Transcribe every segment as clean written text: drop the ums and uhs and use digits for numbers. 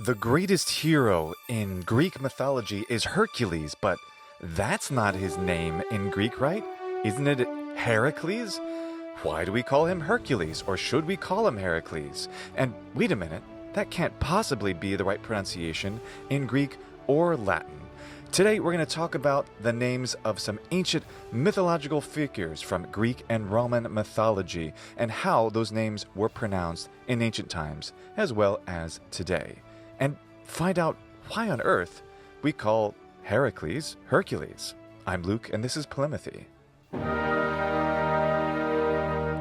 The greatest hero in Greek mythology is Hercules, but that's not his name in Greek, right? Isn't it Heracles? Why do we call him Hercules, or should we call him Heracles? And wait a minute, that can't possibly be the right pronunciation in Greek or Latin. Today we're going to talk about the names of some ancient mythological figures from Greek and Roman mythology and how those names were pronounced in ancient times as well as today. And find out why on earth we call Heracles Hercules. I'm Luke and this is polýMATHY.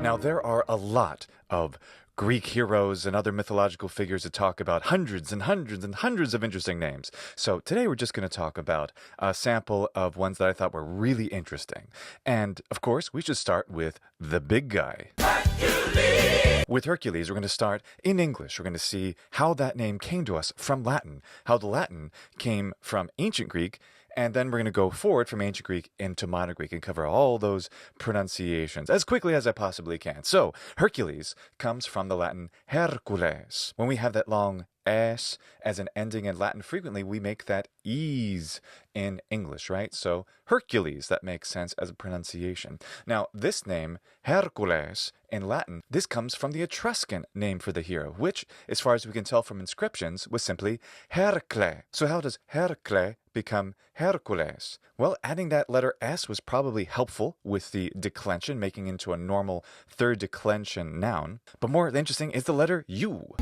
Now there are a lot of Greek heroes and other mythological figures to talk about, hundreds and hundreds and hundreds of interesting names. So today we're just going to talk about a sample of ones that I thought were really interesting. And of course, we should start with the big guy. Hercules! With Hercules, we're going to start in English. We're going to see how that name came to us from Latin, how the Latin came from ancient Greek, and then we're going to go forward from ancient Greek into modern Greek and cover all those pronunciations as quickly as I possibly can. So, Hercules comes from the Latin Hercules. When we have that long S as an ending in Latin, frequently we make that ease in English, right? So, Hercules, that makes sense as a pronunciation. Now, this name, Hercules, in Latin, this comes from the Etruscan name for the hero, which, as far as we can tell from inscriptions, was simply Hercle. So how does Hercle become Hercules? Well, adding that letter S was probably helpful with the declension, making into a normal third declension noun. But more interesting is the letter U.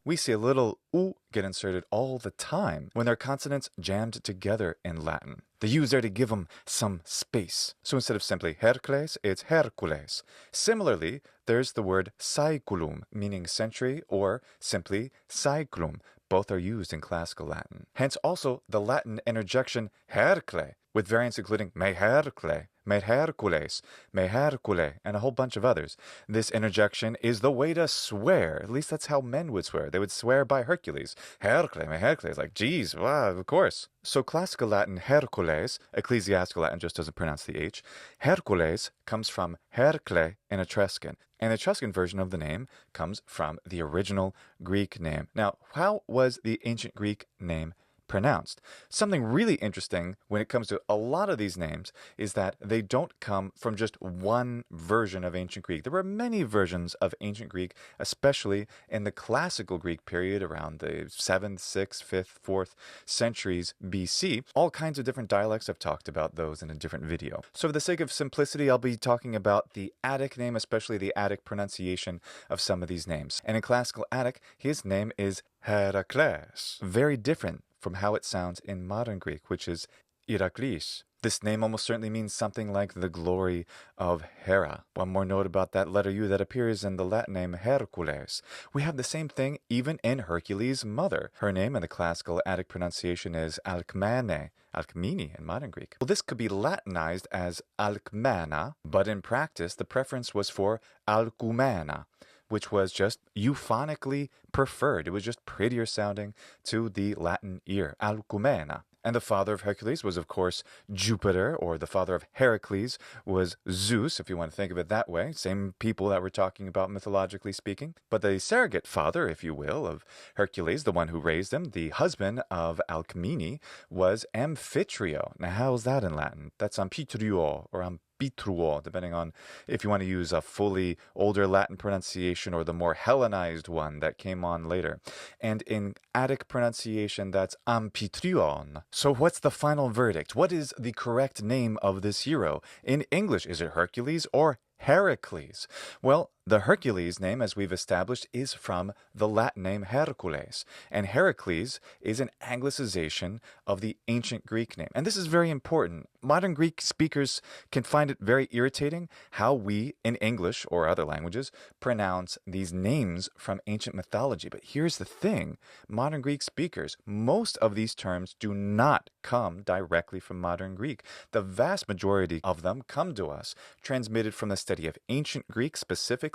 We see a little U get inserted all the time when there are consonants jammed together in Latin. The U is there to give them some space. So instead of simply Hercules, it's Hercules. Similarly, there's the word saeculum, meaning century, or simply saeculum. Both are used in classical Latin. Hence also the Latin interjection Hercle, with variants including me Hercle, me Hercules, me Hercule, and a whole bunch of others. This interjection is the way to swear. At least that's how men would swear. They would swear by Hercules. Hercle, me Hercules. Like, geez, wow, of course. So classical Latin Hercules, ecclesiastical Latin just doesn't pronounce the H. Hercules comes from Hercle in Etruscan. And the Etruscan version of the name comes from the original Greek name. Now, how was the ancient Greek name pronounced? Something really interesting when it comes to a lot of these names is that they don't come from just one version of ancient Greek. There were many versions of ancient Greek, especially in the classical Greek period around the 7th, 6th, 5th, 4th centuries BC. All kinds of different dialects. I've talked about those in a different video. So for the sake of simplicity, I'll be talking about the Attic name, especially the Attic pronunciation of some of these names. And in classical Attic, his name is Heracles. Very different from how it sounds in modern Greek, which is Heracles. This name almost certainly means something like the glory of Hera. One more note about that letter U that appears in the Latin name Hercules. We have the same thing even in Hercules' mother. Her name in the classical Attic pronunciation is Alcmene, Alcmene in modern Greek. Well, this could be Latinized as Alcmena, but in practice the preference was for Alcumena, which was just euphonically preferred. It was just prettier sounding to the Latin ear, Alcumena. And the father of Hercules was, of course, Jupiter, or the father of Heracles was Zeus, if you want to think of it that way. Same people that we're talking about mythologically speaking. But the surrogate father, if you will, of Hercules, the one who raised him, the husband of Alcmene, was Amphitrio. Now, how's that in Latin? That's Amphitryo, or Pitruo, depending on if you want to use a fully older Latin pronunciation or the more Hellenized one that came on later. And in Attic pronunciation, that's Amphitryon. So what's the final verdict? What is the correct name of this hero? In English, is it Hercules or Heracles? Well, the Hercules name, as we've established, is from the Latin name Hercules, and Heracles is an anglicization of the ancient Greek name. And this is very important. Modern Greek speakers can find it very irritating how we, in English or other languages, pronounce these names from ancient mythology. But here's the thing. Modern Greek speakers, most of these terms do not come directly from modern Greek. The vast majority of them come to us transmitted from the study of ancient Greek specifically,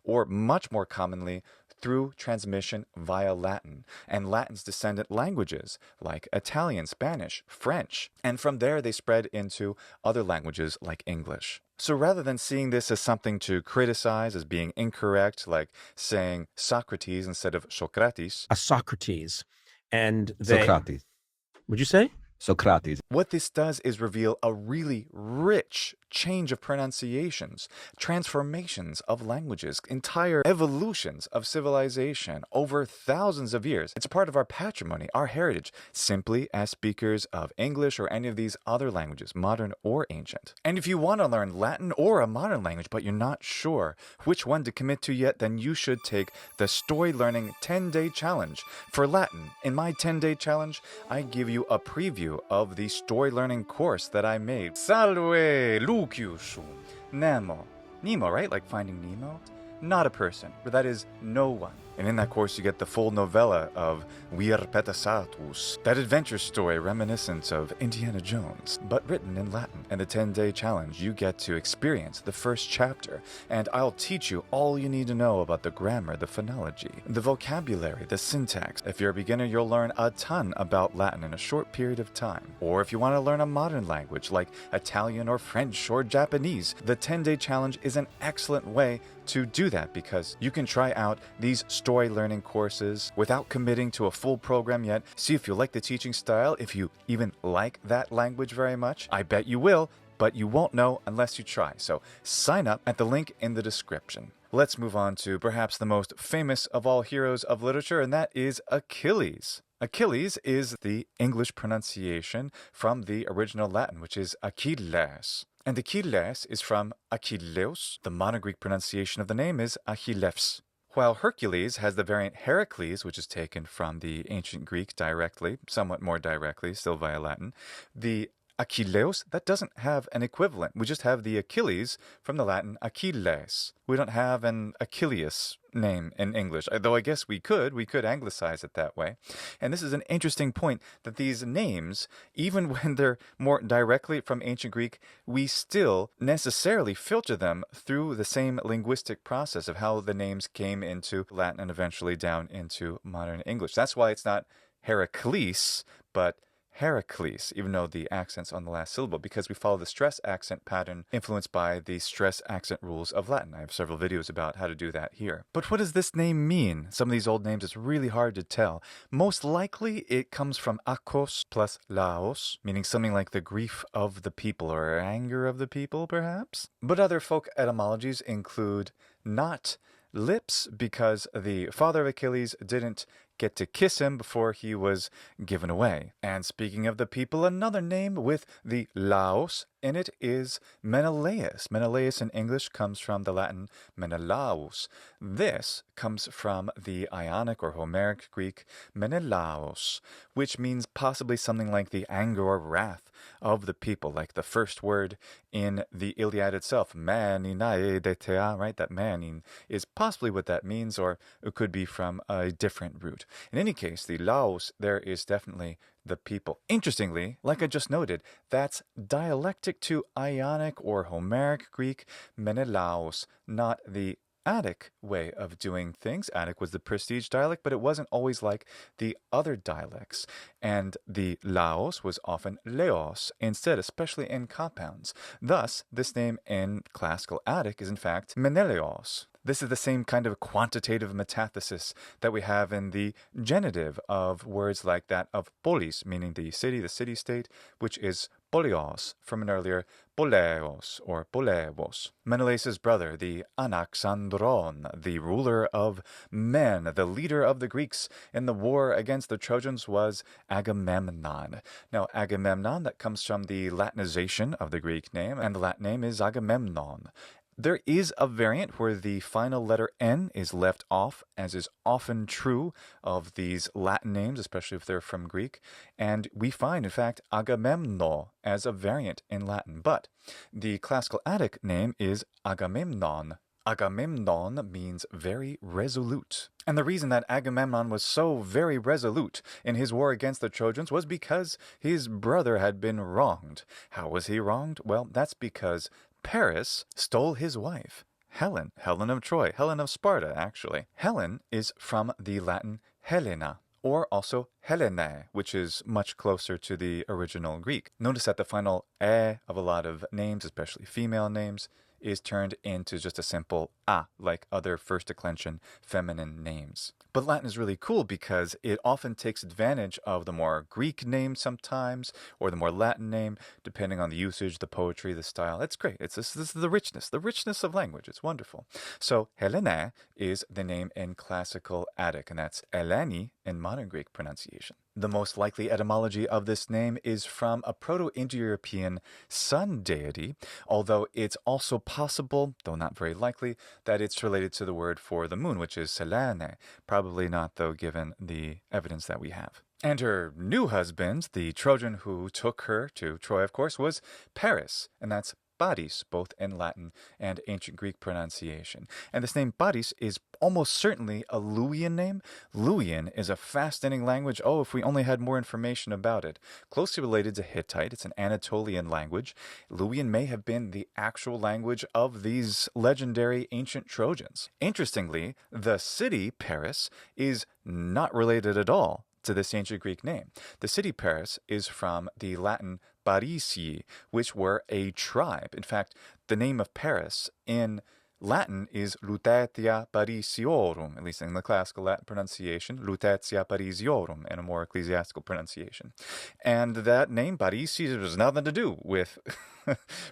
or much more commonly through transmission via Latin and Latin's descendant languages like Italian, Spanish, French, and from there they spread into other languages like English. So rather than seeing this as something to criticize as being incorrect, like saying Socrates instead of Socrates, a Socrates, And they... Socrates. Would you say? Socrates. What this does is reveal a really rich change of pronunciations, transformations of languages, entire evolutions of civilization over thousands of years. It's a part of our patrimony, our heritage, simply as speakers of English or any of these other languages, modern or ancient. And if you want to learn Latin or a modern language, but you're not sure which one to commit to yet, then you should take the StoryLearning 10-Day Challenge. For Latin, in my 10-Day Challenge, I give you a preview of the StoryLearning course that I made. Salve Lucius Nemo. Nemo, right? Like Finding Nemo? Not a person, but that is no one. And in that course, you get the full novella of Vir Petasātus, that adventure story reminiscent of Indiana Jones, but written in Latin. And the 10-Day Challenge, you get to experience the first chapter, and I'll teach you all you need to know about the grammar, the phonology, the vocabulary, the syntax. If you're a beginner, you'll learn a ton about Latin in a short period of time. Or if you want to learn a modern language like Italian or French or Japanese, the 10-Day Challenge is an excellent way to do that, because you can try out these StoryLearning courses without committing to a full program yet. See if you like the teaching style, if you even like that language very much. I bet you will, but you won't know unless you try. So sign up at the link in the description. Let's move on to perhaps the most famous of all heroes of literature, and that is Achilles. Achilles is the English pronunciation from the original Latin, which is Achilles. And Achilles is from Achilleus. The modern Greek pronunciation of the name is Achilles. While Hercules has the variant Heracles, which is taken from the ancient Greek directly, somewhat more directly, still via Latin, the Achilleus, that doesn't have an equivalent. We just have the Achilles from the Latin Achilles. We don't have an Achilles name in English, though I guess we could anglicize it that way. And this is an interesting point, that these names, even when they're more directly from ancient Greek, we still necessarily filter them through the same linguistic process of how the names came into Latin and eventually down into modern English. That's why it's not Heracles, but Heracles, even though the accent's on the last syllable, because we follow the stress accent pattern influenced by the stress accent rules of Latin. I have several videos about how to do that here. But what does this name mean? Some of these old names, it's really hard to tell. Most likely it comes from akos plus laos, meaning something like the grief of the people or anger of the people, perhaps. But other folk etymologies include not lips, because the father of Achilles didn't get to kiss him before he was given away. And speaking of the people, another name with the Laos in it is Menelaus. Menelaus in English comes from the Latin Menelaus. This comes from the Ionic or Homeric Greek Menelaus, which means possibly something like the anger or wrath of the people, like the first word in the Iliad itself, maninae detea, right? That manin is possibly what that means, or it could be from a different root. In any case, the Laos there is definitely the people. Interestingly, like I just noted, that's dialectic to Ionic or Homeric Greek Menelaus, not the Attic way of doing things. Attic was the prestige dialect, but it wasn't always like the other dialects. And the Laos was often Leos instead, especially in compounds. Thus, this name in classical Attic is in fact Menelaos. This is the same kind of quantitative metathesis that we have in the genitive of words like that of polis, meaning the city-state, which is polios, from an earlier poleos or polevos. Menelaus' brother, the Anaxandron, the ruler of men, the leader of the Greeks in the war against the Trojans, was Agamemnon. Now, Agamemnon, that comes from the Latinization of the Greek name, and the Latin name is Agamemnon. There is a variant where the final letter N is left off, as is often true of these Latin names, especially if they're from Greek. And we find, in fact, Agamemnon as a variant in Latin. But the classical Attic name is Agamemnon. Agamemnon means very resolute. And the reason that Agamemnon was so very resolute in his war against the Trojans was because his brother had been wronged. How was he wronged? Well, that's because Paris stole his wife, Helen of Troy, Helen of Sparta, actually. Helen is from the Latin Helena, or also Helenae, which is much closer to the original Greek. Notice that the final e of a lot of names, especially female names, is turned into just a simple a, like other first declension feminine names. But Latin is really cool because it often takes advantage of the more Greek name sometimes, or the more Latin name, depending on the usage, the poetry, the style. It's great. This is the richness of language. It's wonderful. So Helene is the name in classical Attic, and that's Eleni in modern Greek pronunciation. The most likely etymology of this name is from a Proto-Indo-European sun deity, although it's also possible, though not very likely, that it's related to the word for the moon, which is Selene. Probably not, though, given the evidence that we have. And her new husband, the Trojan who took her to Troy, of course, was Paris, and that's Paris, both in Latin and ancient Greek pronunciation. And this name Paris is almost certainly a Luwian name. Luwian is a fascinating language. Oh, if we only had more information about it. Closely related to Hittite, it's an Anatolian language. Luwian may have been the actual language of these legendary ancient Trojans. Interestingly, the city, Paris, is not related at all to this ancient Greek name. The city Paris is from the Latin Parisii, which were a tribe. In fact, the name of Paris in Latin is Lutetia Parisiorum, at least in the classical Latin pronunciation, Lutetia Parisiorum, in a more ecclesiastical pronunciation. And that name, Parisi, has nothing to do with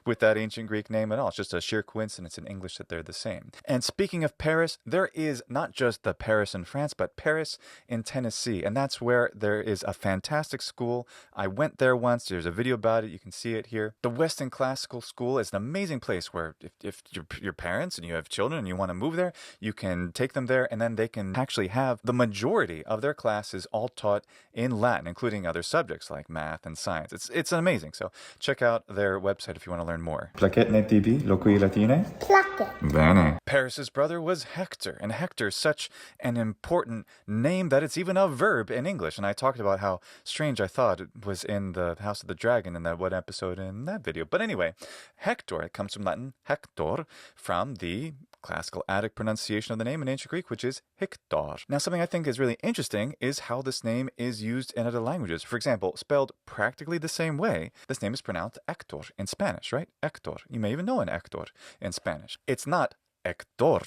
with that ancient Greek name at all. It's just a sheer coincidence in English that they're the same. And speaking of Paris, there is not just the Paris in France, but Paris in Tennessee. And that's where there is a fantastic school. I went there once. There's a video about it. You can see it here. The Weston Classical School is an amazing place where if your parents and you have children and you want to move there, you can take them there, and then they can actually have the majority of their classes all taught in Latin, including other subjects like math and science. It's amazing. So check out their website if you want to learn more. Placet ne tibi loqui latine? Placet. Bene. Paris's brother was Hector, and Hector is such an important name that it's even a verb in English. And I talked about how strange I thought it was in the House of the Dragon in that one episode in that video. But anyway, Hector, it comes from Latin Hector, from the classical Attic pronunciation of the name in ancient Greek, which is Hector. Now, something I think is really interesting is how this name is used in other languages. For example, spelled practically the same way, this name is pronounced Hector in Spanish, right? Hector. You may even know an Hector in Spanish. It's not Hector,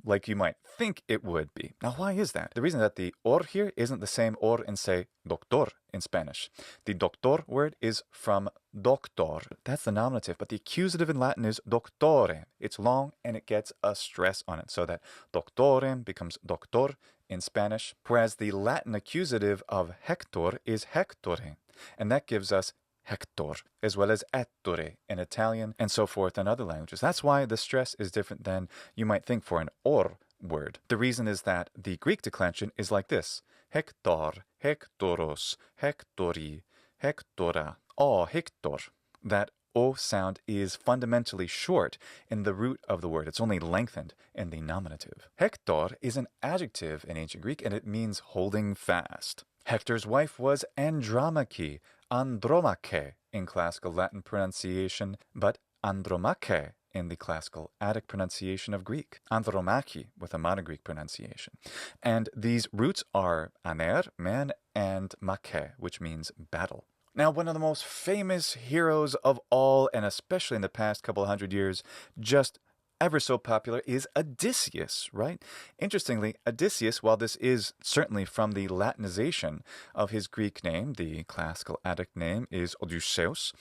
like you might think it would be. Now, why is that? The reason that the or here isn't the same or in, say, doctor in Spanish. The doctor word is from doctor. That's the nominative, but the accusative in Latin is doctore. It's long and it gets a stress on it, so that doctorem becomes doctor in Spanish, whereas the Latin accusative of Hector is hectore, and that gives us Hector, as well as ettore in Italian, and so forth in other languages. That's why the stress is different than you might think for an or word. The reason is that the Greek declension is like this: Hector, Hectoros, Hectori, Hectora, oh, Hector. That O sound is fundamentally short in the root of the word. It's only lengthened in the nominative. Hector is an adjective in ancient Greek, and it means holding fast. Hector's wife was Andromache, Andromache in classical Latin pronunciation, but Andromache in the classical Attic pronunciation of Greek. Andromache with a modern Greek pronunciation. And these roots are aner, man, and mache, which means battle. Now, one of the most famous heroes of all, and especially in the past couple hundred years, just ever so popular, is Odysseus, right? Interestingly, Odysseus, while this is certainly from the Latinization of his Greek name, the classical Attic name is Odysseus,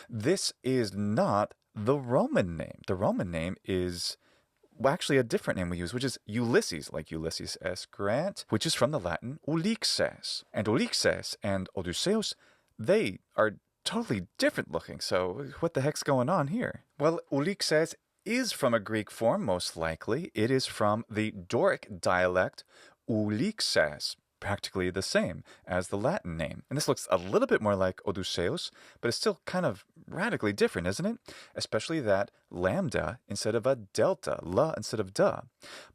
this is not the Roman name. The Roman name is actually a different name we use, which is Ulysses, like Ulysses S. Grant, which is from the Latin Ulisses. And Ulisses and Odysseus, they are totally different looking, so what the heck's going on here? Well, Ulisses is from a Greek form, most likely. It is from the Doric dialect Ulixes, practically the same as the Latin name. And this looks a little bit more like Odysseus, but it's still kind of radically different, isn't it? Especially that lambda instead of a delta, la instead of da.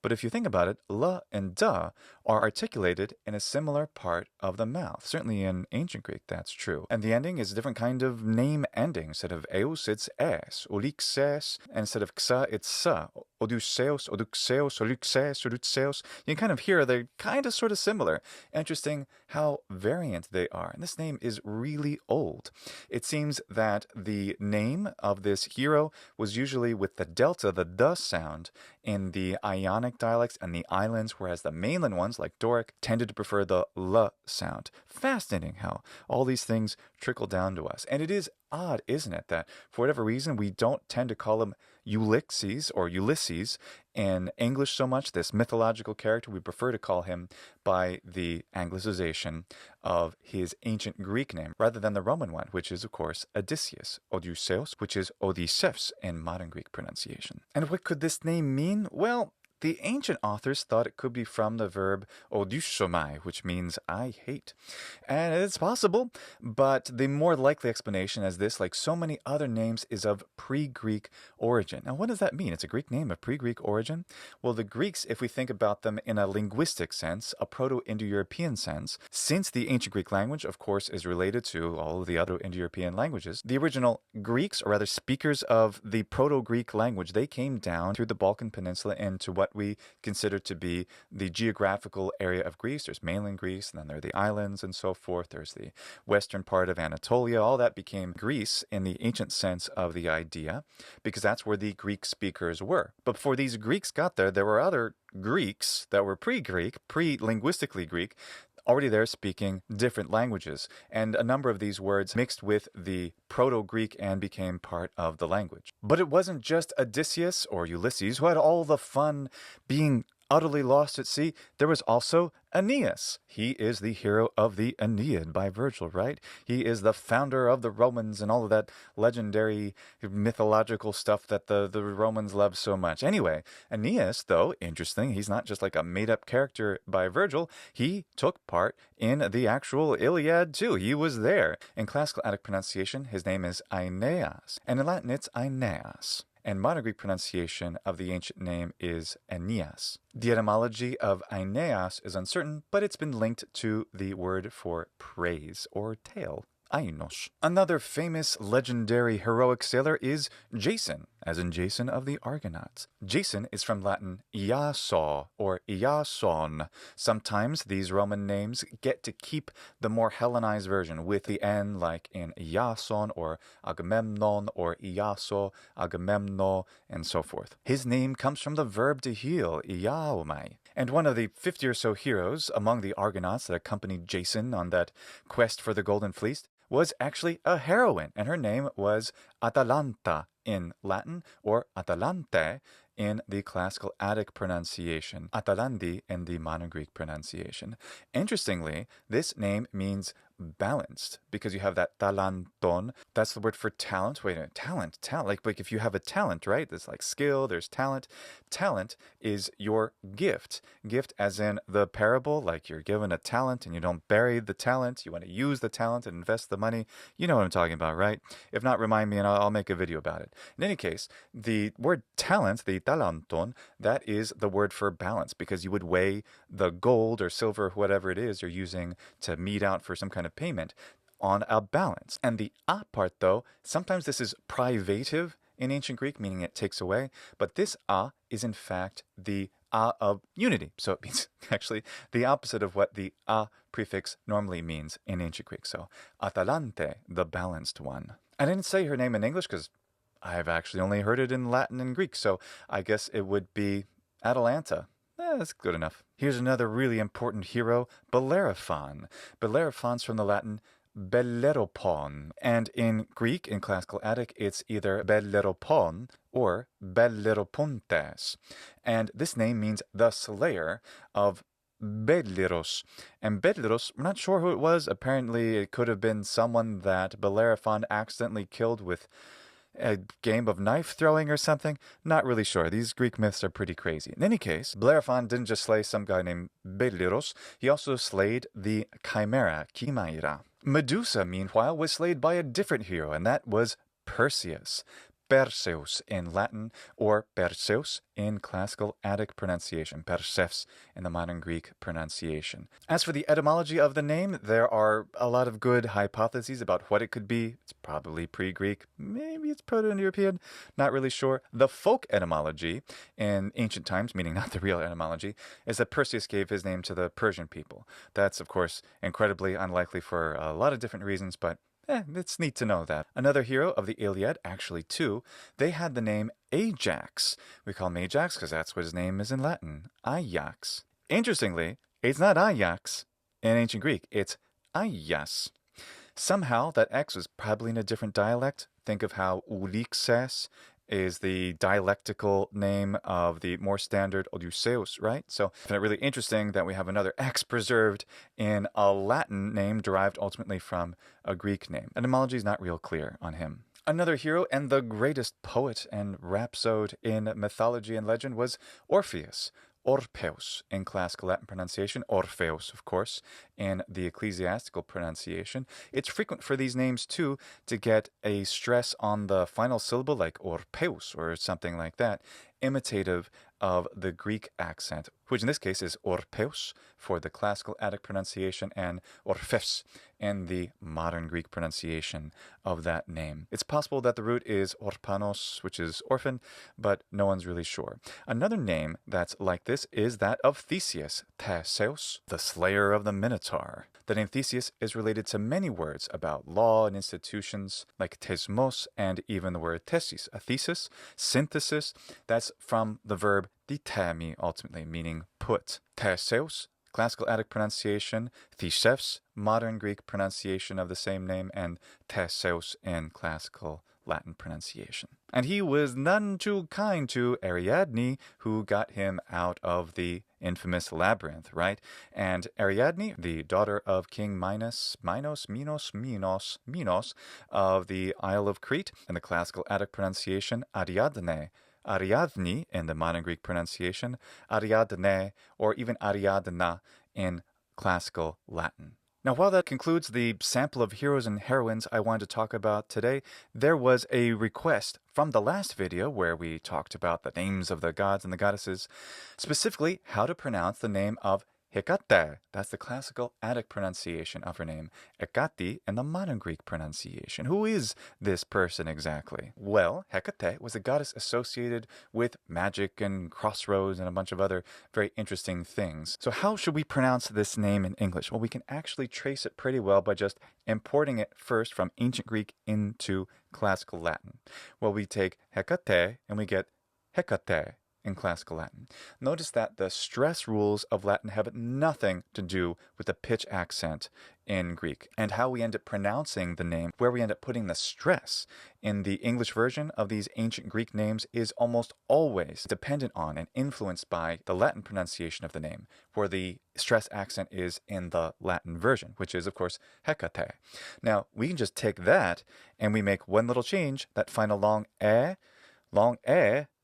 But if you think about it, la and da are articulated in a similar part of the mouth. Certainly in ancient Greek, that's true. And the ending is a different kind of name ending. Instead of eus, it's es. Olixes, and instead of xa, it's sa. Odysseus, Oduxeus, Olixes, Odysseus. You can kind of hear they're kind of sort of similar. Interesting how variant they are. And this name is really old. It seems that the name of this hero was usually with the delta, the "the" sound, in the Ionic dialects and the islands, whereas the mainland ones, like Doric, tended to prefer the "l" sound. Fascinating how all these things trickle down to us. And it is odd, isn't it, that for whatever reason we don't tend to call him Ulysses or Ulysses in English so much, this mythological character. We prefer to call him by the anglicization of his ancient Greek name rather than the Roman one, which is, of course, Odysseus, Odysseus, which is Odysseus in modern Greek pronunciation. And what could this name mean? Well, the ancient authors thought it could be from the verb odysomai, which means I hate. And it's possible, but the more likely explanation is this, like so many other names, is of pre-Greek origin. Now, what does that mean? It's a Greek name of pre-Greek origin? Well, the Greeks, if we think about them in a linguistic sense, a Proto-Indo-European sense, since the ancient Greek language, of course, is related to all of the other Indo-European languages, the original Greeks, or rather speakers of the Proto-Greek language, they came down through the Balkan Peninsula into what we consider to be the geographical area of Greece. There's mainland Greece, and then there are the islands and so forth. There's the western part of Anatolia. All that became Greece in the ancient sense of the idea, because that's where the Greek speakers were. But before these Greeks got there, there were other Greeks that were pre-Greek, pre-linguistically Greek, already there speaking different languages, and a number of these words mixed with the Proto-Greek and became part of the language. But it wasn't just Odysseus or Ulysses who had all the fun being utterly lost at sea. There was also Aeneas. He is the hero of the Aeneid by Virgil, right? He is the founder of the Romans and all of that legendary mythological stuff that the Romans loved so much. Anyway, Aeneas, though, interesting, he's not just like a made-up character by Virgil. He took part in the actual Iliad, too. He was there. In classical Attic pronunciation, his name is Aeneas, and in Latin, it's Aeneas. And modern Greek pronunciation of the ancient name is Aeneas. The etymology of Aeneas is uncertain, but it's been linked to the word for praise or tale. Ainos. Another famous legendary heroic sailor is Jason, as in Jason of the Argonauts. Jason is from Latin Iaso or Iason. Sometimes these Roman names get to keep the more Hellenized version with the N, like in Iason or Agamemnon or Iaso, Agamemno, and so forth. His name comes from the verb to heal, Iaomai. And one of the 50 or so heroes among the Argonauts that accompanied Jason on that quest for the Golden Fleece was actually a heroine, and her name was Atalanta in Latin, or Atalante in the classical Attic pronunciation, Atalandi in the modern Greek pronunciation. Interestingly, this name means balanced, because you have that talanton. That's the word for talent. Wait a minute, talent. Like if you have a talent, right? There's like skill, there's talent. Talent is your gift. Gift as in the parable, like you're given a talent and you don't bury the talent. You want to use the talent and invest the money. You know what I'm talking about, right? If not, remind me and I'll make a video about it. In any case, the word talent, the talanton, that is the word for balance, because you would weigh the gold or silver, or whatever it is you're using to mete out for some kind of payment on a balance. And the a part, though, sometimes this is privative in ancient Greek, meaning it takes away, but this a is in fact the a of unity. So it means actually the opposite of what the a prefix normally means in ancient Greek. So Atalante, the balanced one. I didn't say her name in English because I've actually only heard it in Latin and Greek, so I guess it would be Atalanta. That's good enough. Here's another really important hero, Bellerophon. Bellerophon's from the Latin Bellerophon, and in Greek, in classical Attic, it's either Bellerophon or Belleropontes. And this name means the slayer of Belleros. And Belleros, we're not sure who it was. Apparently, it could have been someone that Bellerophon accidentally killed with a game of knife throwing or something. Not really sure. These Greek myths are pretty crazy. In any case, Bellerophon didn't just slay some guy named Belleros, he also slayed the chimera, Chimaira. Medusa, meanwhile, was slayed by a different hero, and that was Perseus. Perseus in Latin, or Perseus in classical Attic pronunciation, Perseus in the modern Greek pronunciation. As for the etymology of the name, there are a lot of good hypotheses about what it could be. It's probably pre-Greek, maybe it's Proto-Indo-European, not really sure. The folk etymology in ancient times, meaning not the real etymology, is that Perseus gave his name to the Persian people. That's, of course, incredibly unlikely for a lot of different reasons, but it's neat to know that. Another hero of the Iliad, actually two, they had the name Ajax. We call him Ajax because that's what his name is in Latin, Ajax. Interestingly, it's not Ajax in ancient Greek, it's Aias. Somehow that X was probably in a different dialect. Think of how Ulisses is the dialectical name of the more standard Odysseus, right? So I find it really interesting that we have another X preserved in a Latin name derived ultimately from a Greek name. Etymology is not real clear on him. Another hero and the greatest poet and rhapsode in mythology and legend was Orpheus. Orpheus in classical Latin pronunciation, Orpheus, of course, in the ecclesiastical pronunciation. It's frequent for these names, too, to get a stress on the final syllable, like Orpheus or something like that, imitative of the Greek accent, which in this case is Orpheus for the classical Attic pronunciation and Orpheus in the modern Greek pronunciation of that name. It's possible that the root is Orpanos, which is orphan, but no one's really sure. Another name that's like this is that of Theseus, Theseus, the slayer of the Minotaur. The name Theseus is related to many words about law and institutions, like thesmos and even the word thesis, a thesis, synthesis. That's from the verb dithemi, ultimately, meaning put. Theseus, classical Attic pronunciation, Theseus, modern Greek pronunciation of the same name, and Theseus in classical Latin pronunciation. And he was none too kind to Ariadne, who got him out of the infamous labyrinth, right? And Ariadne, the daughter of King Minos of the Isle of Crete, in the classical Attic pronunciation, Ariadne in the modern Greek pronunciation, Ariadne, or even Ariadna in classical Latin. Now, while that concludes the sample of heroes and heroines I wanted to talk about today, there was a request from the last video where we talked about the names of the gods and the goddesses, specifically how to pronounce the name of Hecate. That's the classical Attic pronunciation of her name. Hecate in the modern Greek pronunciation. Who is this person exactly? Well, Hecate was a goddess associated with magic and crossroads and a bunch of other very interesting things. So how should we pronounce this name in English? Well, we can actually trace it pretty well by just importing it first from ancient Greek into classical Latin. Well, we take Hecate and we get Hecate in classical Latin. Notice that the stress rules of Latin have nothing to do with the pitch accent in Greek, and how we end up pronouncing the name, where we end up putting the stress in the English version of these ancient Greek names is almost always dependent on and influenced by the Latin pronunciation of the name, where the stress accent is in the Latin version, which is, of course, Hecate. Now, we can just take that and we make one little change. That final long e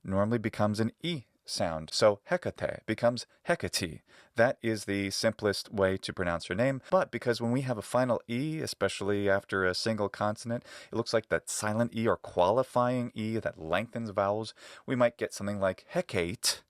normally becomes an E sound. So Hecate becomes Hecate. That is the simplest way to pronounce her name. But because when we have a final E, especially after a single consonant, it looks like that silent E or qualifying E that lengthens vowels, we might get something like Hecate.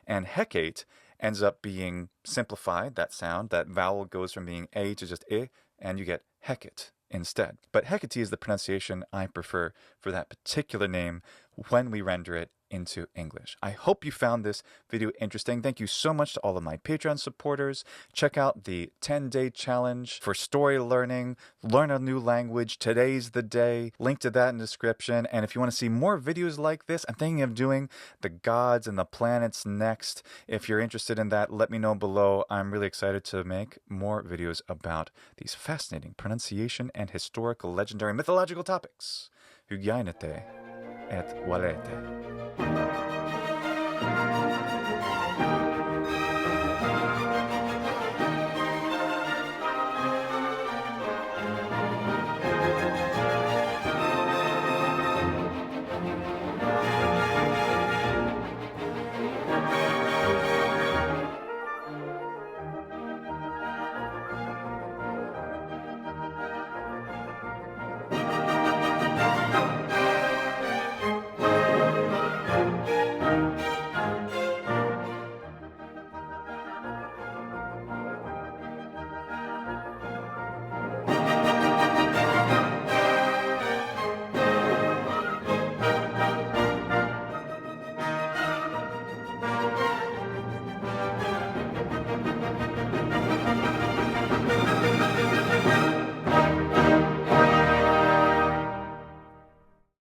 And Hecate ends up being simplified, that sound. That vowel goes from being A to just I, and you get Hecate instead. But Hecate is the pronunciation I prefer for that particular name when we render it into English. I hope you found this video interesting. Thank you so much to all of my Patreon supporters. Check out the 10-day challenge for story learning. Learn a new language. Today's the day. Link to that in the description. And if you want to see more videos like this, I'm thinking of doing the gods and the planets next. If you're interested in that, let me know below. I'm really excited to make more videos about these fascinating pronunciation and historical, legendary, mythological topics. Hygienete et valete.